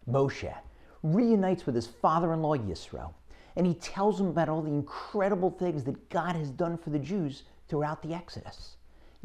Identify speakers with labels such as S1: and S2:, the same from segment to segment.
S1: Moshe, reunites with his father-in-law Yitro, and he tells him about all the incredible things that God has done for the Jews throughout the Exodus.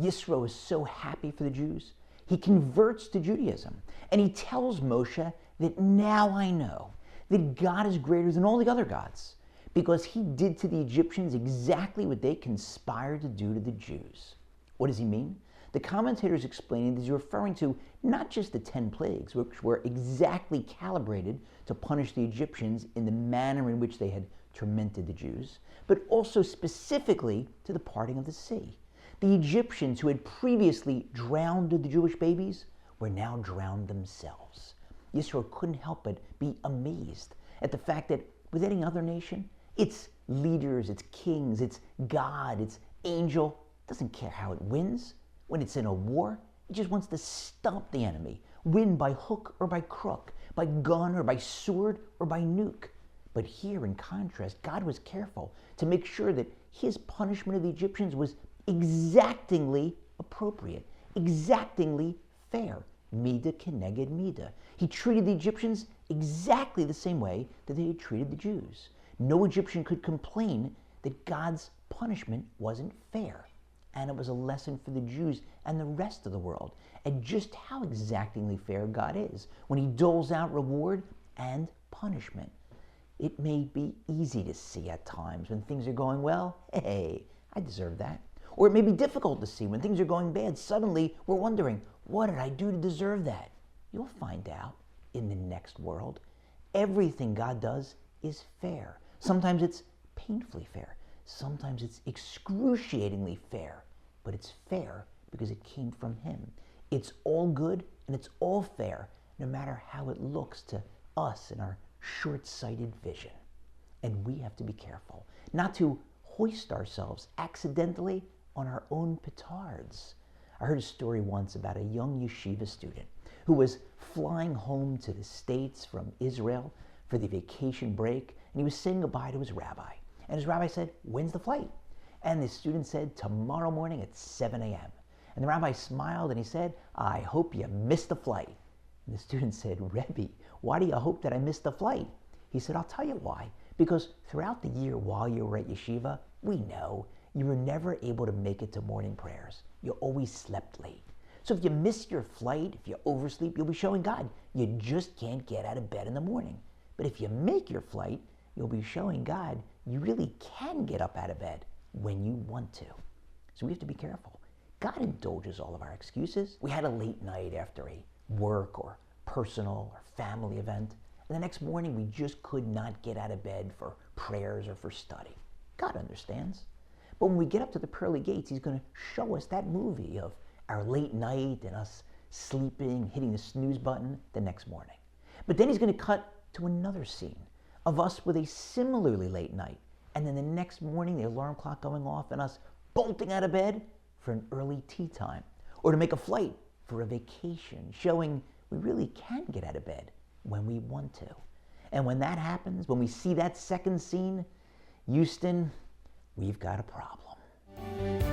S1: Yitro is so happy for the Jews. He converts to Judaism, and he tells Moshe that now I know that God is greater than all the other gods, because he did to the Egyptians exactly what they conspired to do to the Jews. What does he mean? The commentators explaining that he's referring to not just the 10 plagues, which were exactly calibrated to punish the Egyptians in the manner in which they had tormented the Jews, but also specifically to the parting of the sea. The Egyptians who had previously drowned the Jewish babies were now drowned themselves. Yisro couldn't help but be amazed at the fact that with any other nation, its leaders, its kings, its God, its angel, doesn't care how it wins. When it's in a war, it just wants to stomp the enemy, win by hook or by crook, by gun or by sword or by nuke. But here, in contrast, God was careful to make sure that his punishment of the Egyptians was exactingly appropriate, exactingly fair. Mida keneged mida. He treated the Egyptians exactly the same way that they had treated the Jews. No Egyptian could complain that God's punishment wasn't fair. And it was a lesson for the Jews and the rest of the world at just how exactingly fair God is when he doles out reward and punishment. It may be easy to see at times when things are going well, hey, I deserve that. Or it may be difficult to see when things are going bad. Suddenly we're wondering, what did I do to deserve that? You'll find out in the next world. Everything God does is fair. Sometimes it's painfully fair. Sometimes it's excruciatingly fair, but it's fair because it came from him. It's all good and it's all fair, no matter how it looks to us in our short-sighted vision. And we have to be careful not to hoist ourselves accidentally on our own petards. I heard a story once about a young yeshiva student who was flying home to the States from Israel for the vacation break, and he was saying goodbye to his rabbi. And his rabbi said, "When's the flight?" And the student said, "Tomorrow morning at 7 a.m. And the rabbi smiled and he said, "I hope you missed the flight." And the student said, "Rebbe, why do you hope that I missed the flight?" He said, "I'll tell you why. Because throughout the year while you were at yeshiva, we know you were never able to make it to morning prayers. You always slept late. So if you miss your flight, if you oversleep, you'll be showing God you just can't get out of bed in the morning. But if you make your flight, you'll be showing God you really can get up out of bed when you want to." So we have to be careful. God indulges all of our excuses. We had a late night after a work or personal or family event, and the next morning we just could not get out of bed for prayers or for study. God understands. But when we get up to the pearly gates, he's going to show us that movie of our late night and us sleeping, hitting the snooze button the next morning. But then he's going to cut to another scene of us with a similarly late night, and then the next morning the alarm clock going off and us bolting out of bed for an early tea time, or to make a flight for a vacation, showing we really can get out of bed when we want to. And when that happens, when we see that second scene, Houston, we've got a problem.